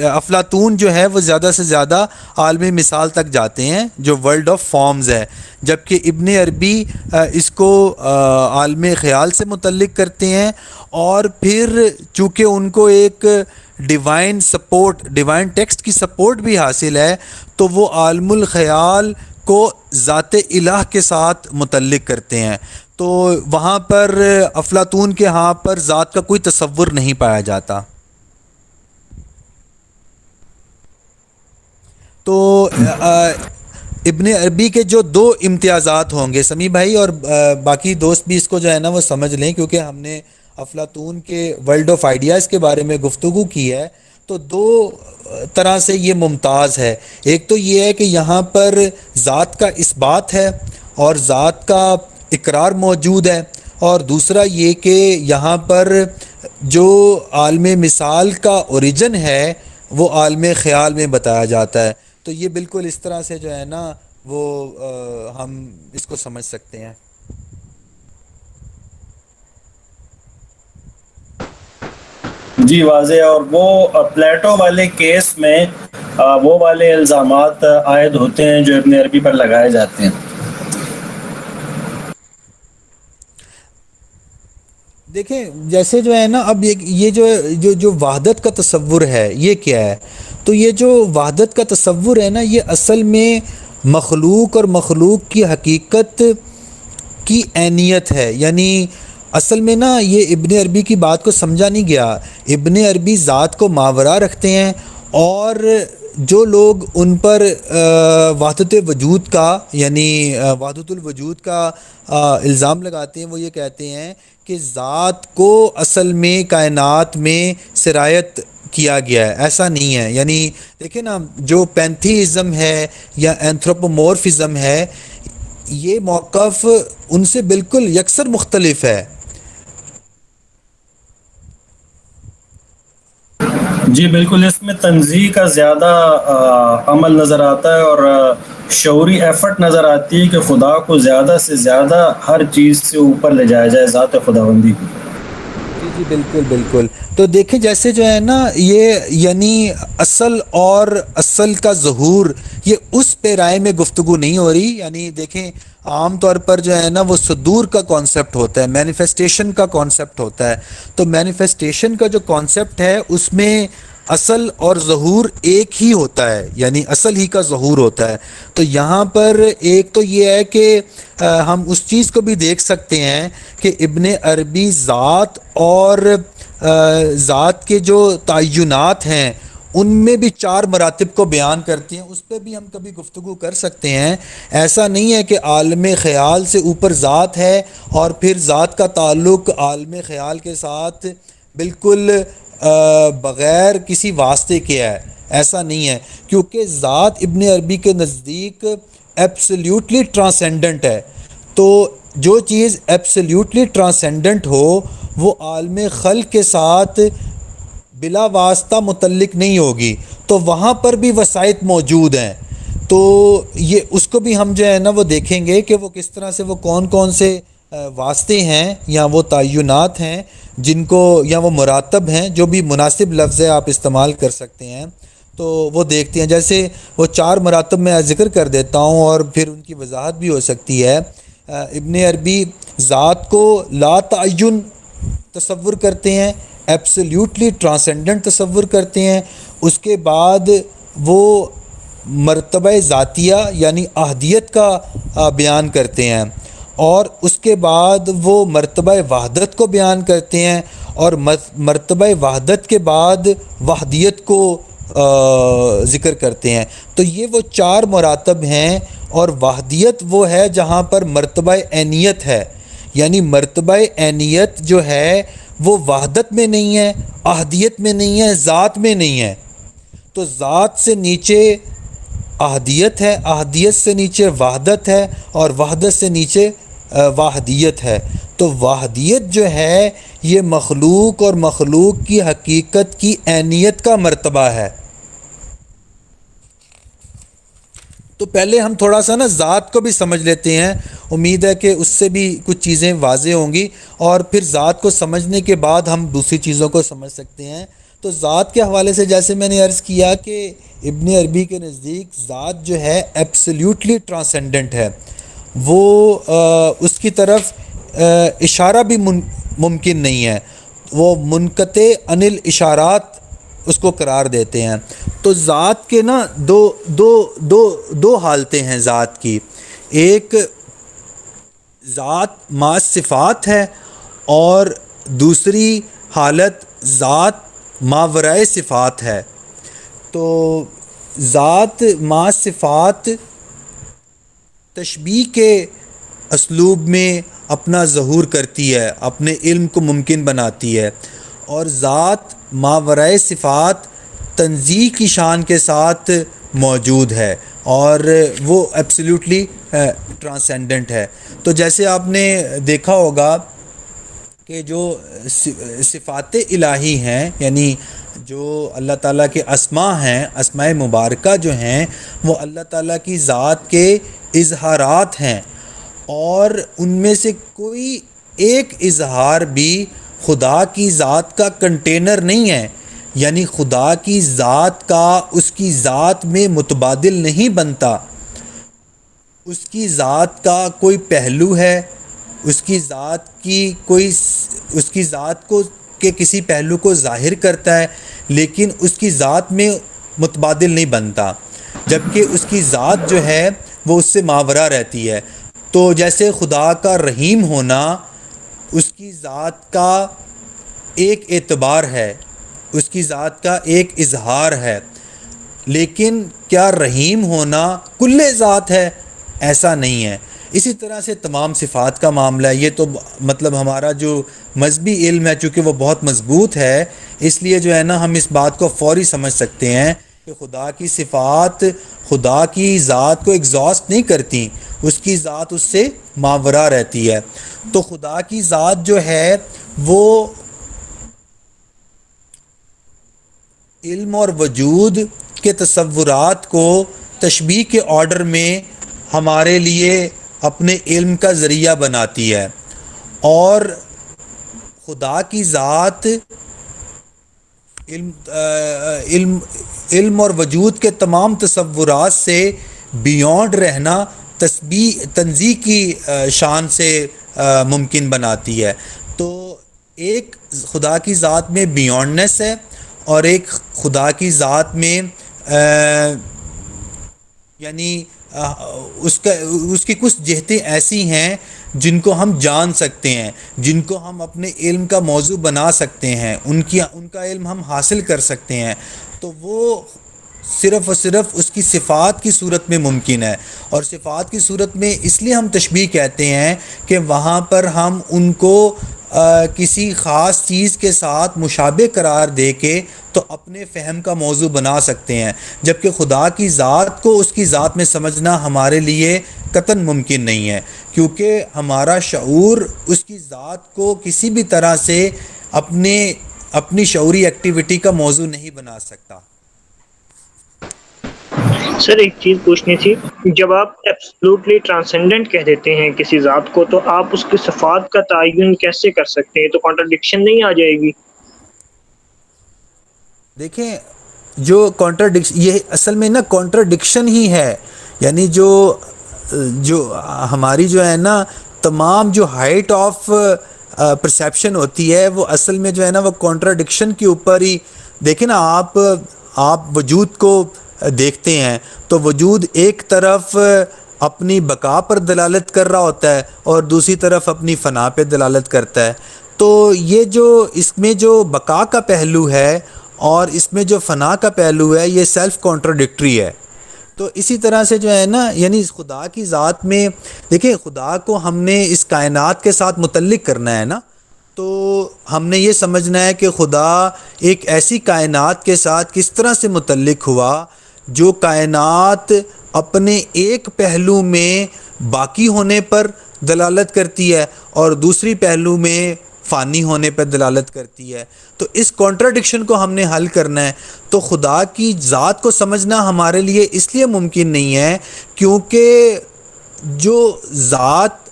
افلاطون جو ہے وہ زیادہ سے زیادہ عالم مثال تک جاتے ہیں جو ورلڈ آف فارمز ہے، جبکہ ابن عربی اس کو عالم خیال سے متعلق کرتے ہیں. اور پھر چونکہ ان کو ایک ڈیوائن ٹیکسٹ کی سپورٹ بھی حاصل ہے تو وہ عالم الخیال کو ذات الہ کے ساتھ متعلق کرتے ہیں. تو وہاں پر افلاطون کے ہاں پر ذات کا کوئی تصور نہیں پایا جاتا. تو ابن عربی کے جو دو امتیازات ہوں گے سمیع بھائی اور باقی دوست بھی اس کو جو ہے نا وہ سمجھ لیں، کیونکہ ہم نے افلاطون کے ورلڈ آف آئیڈیاز کے بارے میں گفتگو کی ہے، تو دو طرح سے یہ ممتاز ہے. ایک تو یہ ہے کہ یہاں پر ذات کا اثبات ہے اور ذات کا اقرار موجود ہے، اور دوسرا یہ کہ یہاں پر جو عالم مثال کا اوریجن ہے وہ عالم خیال میں بتایا جاتا ہے. تو یہ بالکل اس طرح سے جو ہے نا وہ ہم اس کو سمجھ سکتے ہیں. جی واضح. اور وہ پلیٹو والے کیس میں وہ والے الزامات عائد ہوتے ہیں جو ابن عربی پر لگائے جاتے ہیں. دیکھیں جیسے جو ہے نا اب یہ جو وحدت کا تصور ہے یہ کیا ہے؟ تو یہ جو وحدت کا تصور ہے نا یہ اصل میں مخلوق اور مخلوق کی حقیقت کی عینیت ہے. یعنی اصل میں نا یہ ابن عربی کی بات کو سمجھا نہیں گیا. ابن عربی ذات کو ماورا رکھتے ہیں، اور جو لوگ ان پر وحدت وجود کا یعنی وحدت الوجود کا الزام لگاتے ہیں وہ یہ کہتے ہیں کہ ذات کو اصل میں کائنات میں سرایت کیا گیا ہے. ایسا نہیں ہے. یعنی دیکھیں نا جو پینتھیزم ہے یا اینتھروپومورفزم ہے یہ موقف ان سے بالکل یکسر مختلف ہے. جی بالکل. اس میں تنزیہ کا زیادہ عمل نظر آتا ہے، اور شعوری ایفرٹ نظر آتی ہے کہ خدا کو زیادہ سے زیادہ ہر چیز سے اوپر لے جایا جائے، ذات خداوندی کی. جی بالکل بالکل. تو دیکھیں جیسے جو ہے نا یہ یعنی اصل اور اصل کا ظہور یہ اس پیرائے میں گفتگو نہیں ہو رہی. یعنی دیکھیں عام طور پر جو ہے نا وہ صدور کا کانسیپٹ ہوتا ہے، مینیفیسٹیشن کا کانسیپٹ ہوتا ہے. تو مینیفیسٹیشن کا جو کانسیپٹ ہے اس میں اصل اور ظہور ایک ہی ہوتا ہے، یعنی اصل ہی کا ظہور ہوتا ہے. تو یہاں پر ایک تو یہ ہے کہ ہم اس چیز کو بھی دیکھ سکتے ہیں کہ ابن عربی ذات اور ذات کے جو تعینات ہیں ان میں بھی 4 مراتب کو بیان کرتے ہیں. اس پہ بھی ہم کبھی گفتگو کر سکتے ہیں. ایسا نہیں ہے کہ عالم خیال سے اوپر ذات ہے اور پھر ذات کا تعلق عالم خیال کے ساتھ بالکل بغیر کسی واسطے کے ہے. ایسا نہیں ہے، کیونکہ ذات ابن عربی کے نزدیک ایبسلیوٹلی ٹرانسینڈنٹ ہے. تو جو چیز ایبسلیوٹلی ٹرانسینڈنٹ ہو وہ عالم خلق کے ساتھ بلا واسطہ متعلق نہیں ہوگی. تو وہاں پر بھی وسائط موجود ہیں. تو یہ اس کو بھی ہم جو ہے نا وہ دیکھیں گے کہ وہ کس طرح سے وہ کون کون سے واسطے ہیں یا وہ تعینات ہیں جن کو یا وہ مراتب ہیں، جو بھی مناسب لفظ ہے آپ استعمال کر سکتے ہیں. تو وہ دیکھتے ہیں. جیسے وہ 4 مراتب میں ذکر کر دیتا ہوں اور پھر ان کی وضاحت بھی ہو سکتی ہے. ابن عربی ذات کو لا تعین تصور کرتے ہیں، ایبسلیوٹلی ٹرانسینڈنٹ تصور کرتے ہیں. اس کے بعد وہ مرتبہ ذاتیہ یعنی احدیت کا بیان کرتے ہیں، اور اس کے بعد وہ مرتبہ وحدت کو بیان کرتے ہیں، اور مرتبہ وحدت کے بعد وحدیت کو ذکر کرتے ہیں. تو یہ وہ 4 مراتب ہیں. اور وحدیت وہ ہے جہاں پر مرتبہ عینیت ہے. یعنی مرتبہ عینیت جو ہے وہ وحدت میں نہیں ہے، احدیت میں نہیں ہے، ذات میں نہیں ہے. تو ذات سے نیچے احدیت ہے، احدیت سے نیچے وحدت ہے، اور وحدت سے نیچے واحدیت ہے. تو واحدیت جو ہے یہ مخلوق اور مخلوق کی حقیقت کی عینیت کا مرتبہ ہے. تو پہلے ہم تھوڑا سا نا ذات کو بھی سمجھ لیتے ہیں. امید ہے کہ اس سے بھی کچھ چیزیں واضح ہوں گی، اور پھر ذات کو سمجھنے کے بعد ہم دوسری چیزوں کو سمجھ سکتے ہیں. تو ذات کے حوالے سے جیسے میں نے عرض کیا کہ ابن عربی کے نزدیک ذات جو ہے ایبسلیوٹلی ٹرانسینڈنٹ ہے. وہ اس کی طرف اشارہ بھی ممکن نہیں ہے. وہ منقطع عن الاشارات اس کو قرار دیتے ہیں. تو ذات کے نا دو حالتیں ہیں ذات کی. ایک ذات ما صفات ہے اور دوسری حالت ذات ماورائے صفات ہے. تو ذات ما صفات تشبیہ کے اسلوب میں اپنا ظہور کرتی ہے، اپنے علم کو ممکن بناتی ہے، اور ذات ماورائے صفات تنزیہ کی شان کے ساتھ موجود ہے اور وہ ایبسلیوٹلی ٹرانسینڈنٹ ہے. تو جیسے آپ نے دیکھا ہوگا کہ جو صفات الہی ہیں، یعنی جو اللہ تعالیٰ کے اسماء ہیں، اسماء مبارکہ جو ہیں، وہ اللہ تعالیٰ کی ذات کے اظہارات ہیں، اور ان میں سے کوئی ایک اظہار بھی خدا کی ذات کا کنٹینر نہیں ہے. یعنی خدا کی ذات کا اس کی ذات میں متبادل نہیں بنتا. اس کی ذات کا کوئی پہلو ہے، اس کی ذات کو کے کسی پہلو کو ظاہر کرتا ہے، لیکن اس کی ذات میں متبادل نہیں بنتا، جبکہ اس کی ذات جو ہے وہ اس سے ماورا رہتی ہے. تو جیسے خدا کا رحیم ہونا اس کی ذات کا ایک اعتبار ہے، اس کی ذات کا ایک اظہار ہے، لیکن کیا رحیم ہونا کل ذات ہے؟ ایسا نہیں ہے. اسی طرح سے تمام صفات کا معاملہ ہے. یہ تو مطلب ہمارا جو مذہبی علم ہے چونکہ وہ بہت مضبوط ہے، اس لیے جو ہے نا ہم اس بات کو فوری سمجھ سکتے ہیں کہ خدا کی صفات خدا کی ذات کو ایگزاسٹ نہیں کرتی، اس کی ذات اس سے ماورا رہتی ہے. تو خدا کی ذات جو ہے وہ علم اور وجود کے تصورات کو تشبیہ کے آرڈر میں ہمارے لیے اپنے علم کا ذریعہ بناتی ہے، اور خدا کی ذات علم اور وجود کے تمام تصورات سے بیونڈ رہنا تنزیہ کی شان سے ممکن بناتی ہے. تو ایک خدا کی ذات میں بیونڈنس ہے، اور ایک خدا کی ذات میں یعنی اس کی کچھ جہتیں ایسی ہیں جن کو ہم جان سکتے ہیں، جن کو ہم اپنے علم کا موضوع بنا سکتے ہیں، ان کا علم ہم حاصل کر سکتے ہیں. تو وہ صرف اور صرف اس کی صفات کی صورت میں ممکن ہے. اور صفات کی صورت میں اس لیے ہم تشبیہ کہتے ہیں کہ وہاں پر ہم ان کو کسی خاص چیز کے ساتھ مشابہ قرار دے کے تو اپنے فہم کا موضوع بنا سکتے ہیں، جبکہ خدا کی ذات کو اس کی ذات میں سمجھنا ہمارے لیے قطعاً ممکن نہیں ہے، کیونکہ ہمارا شعور اس کی ذات کو کسی بھی طرح سے اپنی شعوری ایکٹیویٹی کا موضوع نہیں بنا سکتا. سر ایک چیز پوچھنی تھی، جب آپ ایبسلوٹلی ٹرانسینڈنٹ کہہ دیتے ہیں کسی ذات کو، تو آپ اس کی صفات کا تعین کیسے کر سکتے ہیں؟ تو کانٹرڈکشن نہیں آ جائے گی؟ دیکھیں، جو کانٹرڈکشن یہ اصل میں نا کانٹرڈکشن ہی ہے. یعنی جو ہماری جو ہے نا تمام جو ہائٹ آف پرسیپشن ہوتی ہے وہ اصل میں جو ہے نا وہ کانٹرڈکشن کے اوپر ہی. دیکھیں نا آپ وجود کو دیکھتے ہیں تو وجود ایک طرف اپنی بقا پر دلالت کر رہا ہوتا ہے اور دوسری طرف اپنی فنا پہ دلالت کرتا ہے. تو یہ جو اس میں جو بقا کا پہلو ہے اور اس میں جو فنا کا پہلو ہے یہ سیلف کانٹرڈکٹری ہے. تو اسی طرح سے جو ہے نا یعنی خدا کی ذات میں دیکھیں، خدا کو ہم نے اس کائنات کے ساتھ متعلق کرنا ہے نا، تو ہم نے یہ سمجھنا ہے کہ خدا ایک ایسی کائنات کے ساتھ کس طرح سے متعلق ہوا جو کائنات اپنے ایک پہلو میں باقی ہونے پر دلالت کرتی ہے اور دوسری پہلو میں فانی ہونے پر دلالت کرتی ہے. تو اس کانٹرڈکشن کو ہم نے حل کرنا ہے. تو خدا کی ذات کو سمجھنا ہمارے لیے اس لیے ممکن نہیں ہے کیونکہ جو ذات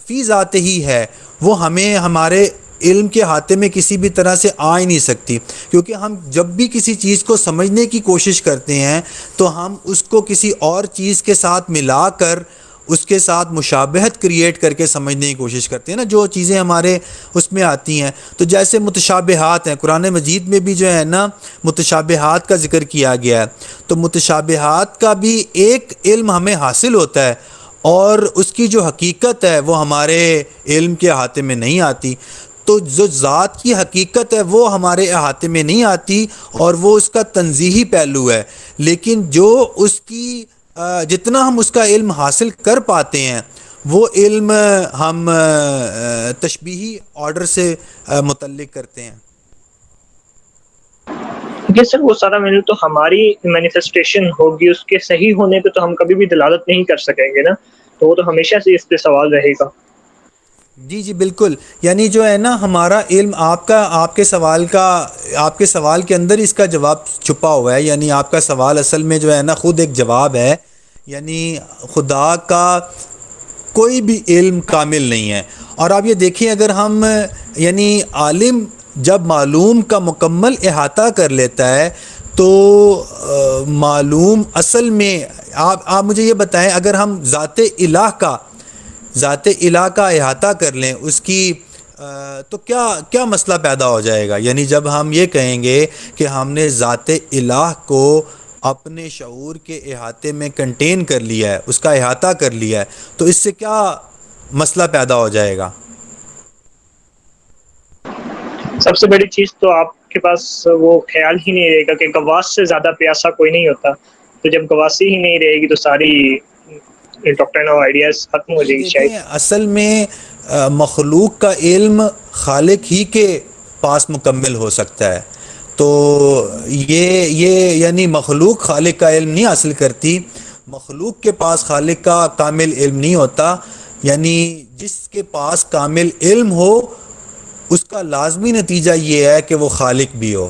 فی ذات ہی ہے وہ ہمیں ہمارے علم کے احاطے میں کسی بھی طرح سے آ ہی نہیں سکتی، کیونکہ ہم جب بھی کسی چیز کو سمجھنے کی کوشش کرتے ہیں تو ہم اس کو کسی اور چیز کے ساتھ ملا کر اس کے ساتھ مشابہت کریٹ کر کے سمجھنے کی کوشش کرتے ہیں نا، جو چیزیں ہمارے اس میں آتی ہیں. تو جیسے متشابہات ہیں، قرآن مجید میں بھی جو ہے نا متشابہات کا ذکر کیا گیا ہے. تو متشابہات کا بھی ایک علم ہمیں حاصل ہوتا ہے اور اس کی جو حقیقت ہے وہ ہمارے علم کے احاطے میں نہیں آتی. تو جو ذات کی حقیقت ہے وہ ہمارے احاطے میں نہیں آتی اور وہ اس کا تنزیہی پہلو ہے. لیکن جو اس کی جتنا ہم اس کا علم حاصل کر پاتے ہیں وہ علم ہم تشبیہی آرڈر سے متعلق کرتے ہیں. یہ سر وہ سارا مینو تو ہماری مینیفیسٹیشن ہوگی، اس کے صحیح ہونے پہ تو ہم کبھی بھی دلالت نہیں کر سکیں گے نا، تو وہ تو ہمیشہ سے اس پہ سوال رہے گا. جی جی بالکل. یعنی جو ہے نا ہمارا علم آپ کے سوال کے اندر اس کا جواب چھپا ہوا ہے. یعنی آپ کا سوال اصل میں جو ہے نا خود ایک جواب ہے. یعنی خدا کا کوئی بھی علم کامل نہیں ہے. اور آپ یہ دیکھیں اگر ہم یعنی عالم جب معلوم کا مکمل احاطہ کر لیتا ہے تو معلوم اصل میں آپ مجھے یہ بتائیں اگر ہم ذات الہ کا احاطہ کر لیں اس کی تو کیا مسئلہ پیدا ہو جائے گا. یعنی جب ہم یہ کہیں گے کہ ہم نے ذات الہ کو اپنے شعور کے احاطے میں کنٹین کر لیا ہے، اس کا احاطہ کر لیا ہے، تو اس سے کیا مسئلہ پیدا ہو جائے گا. سب سے بڑی چیز تو آپ کے پاس وہ خیال ہی نہیں رہے گا کہ گواس سے زیادہ پیاسا کوئی نہیں ہوتا. تو جب گواسی ہی نہیں رہے گی تو ساری ڈاکٹرن آف آئیڈیاز ختم ہو یہ جائے گی دیکھیں شاید. اصل میں مخلوق کا علم خالق ہی کے پاس مکمل ہو سکتا ہے. تو یہ یعنی مخلوق خالق کا علم نہیں حاصل کرتی، مخلوق کے پاس خالق کا کامل علم نہیں ہوتا. یعنی جس کے پاس کامل علم ہو اس کا لازمی نتیجہ یہ ہے کہ وہ خالق بھی ہو.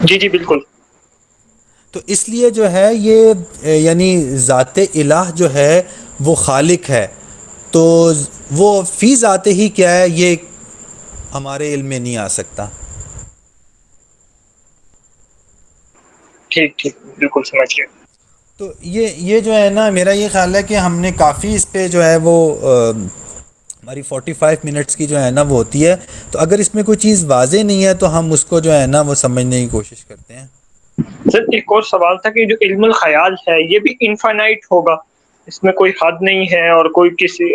جی جی بالکل. تو اس لیے جو ہے یہ یعنی ذات الہ جو ہے وہ خالق ہے، تو وہ فی ذات ہی کیا ہے یہ ہمارے علم میں نہیں آ سکتا. ٹھیک بالکل سمجھ گیا. تو یہ جو ہے نا میرا یہ خیال ہے کہ ہم نے کافی اس پہ جو ہے وہ ہماری 45 منٹس کی جو ہے نا وہ ہوتی ہے. تو اگر اس میں کوئی چیز واضح نہیں ہے تو ہم اس کو جو ہے نا وہ سمجھنے کی کوشش کرتے ہیں. سر ایک اور سوال تھا کہ جو علم الخیال ہے یہ بھی انفائنائٹ ہوگا، اس میں کوئی حد نہیں ہے اور کوئی کسی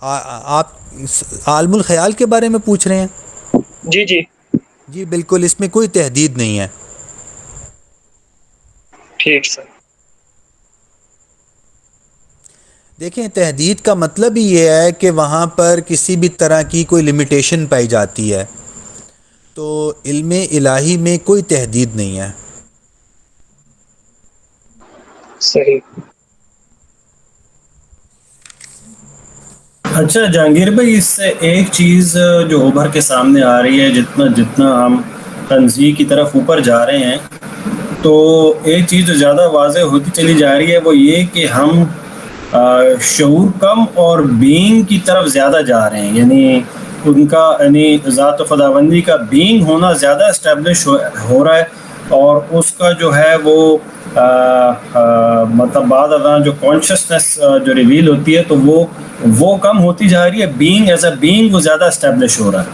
آپ عالم الخیال کے بارے میں پوچھ رہے ہیں؟ جی جی جی بالکل، اس میں کوئی تحدید نہیں ہے. ٹھیک سر. دیکھیں تحدید کا مطلب ہی یہ ہے کہ وہاں پر کسی بھی طرح کی کوئی لمیٹیشن پائی جاتی ہے. تو علم الہی میں کوئی تحدید نہیں ہے. صحیح. اچھا جہانگیر بھائی، اس سے ایک چیز جو ابھر کے سامنے آ رہی ہے، جتنا ہم تنزیہ کی طرف اوپر جا رہے ہیں تو ایک چیز جو زیادہ واضح ہوتی چلی جا رہی ہے وہ یہ کہ ہم شعور کم اور بینگ کی طرف زیادہ جا رہے ہیں. یعنی ان کا یعنی ذات و خداوندی کا بینگ ہونا زیادہ اسٹیبلش ہو رہا ہے، اور اس کا جو ہے وہ مطلب بعد ازاں جو کانشیسنس جو ریویل ہوتی ہے تو وہ کم ہوتی جا رہی ہے. بینگ ایز اے بینگ وہ زیادہ اسٹیبلش ہو رہا ہے.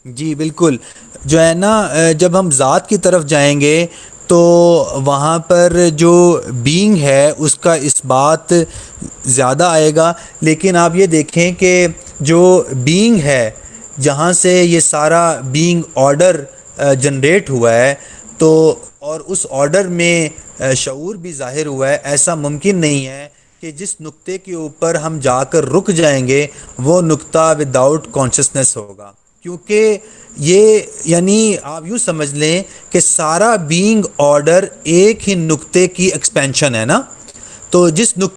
جی بالکل. جو ہے نا جب ہم ذات کی طرف جائیں گے تو وہاں پر جو بینگ ہے اس کا اس بات زیادہ آئے گا. لیکن آپ یہ دیکھیں کہ جو بینگ ہے جہاں سے یہ سارا بینگ آرڈر جنریٹ ہوا ہے تو اور اس آرڈر میں شعور بھی ظاہر ہوا ہے، ایسا ممکن نہیں ہے کہ جس نقطے کے اوپر ہم جا کر رک جائیں گے وہ نقطہ وداؤٹ کانشیسنس ہوگا. کیونکہ یہ یعنی آپ یوں سمجھ لیں کہ سارا بینگ آرڈر ایک ہی نقطے کی ایکسپینشن ہے نا. تو جس نقطے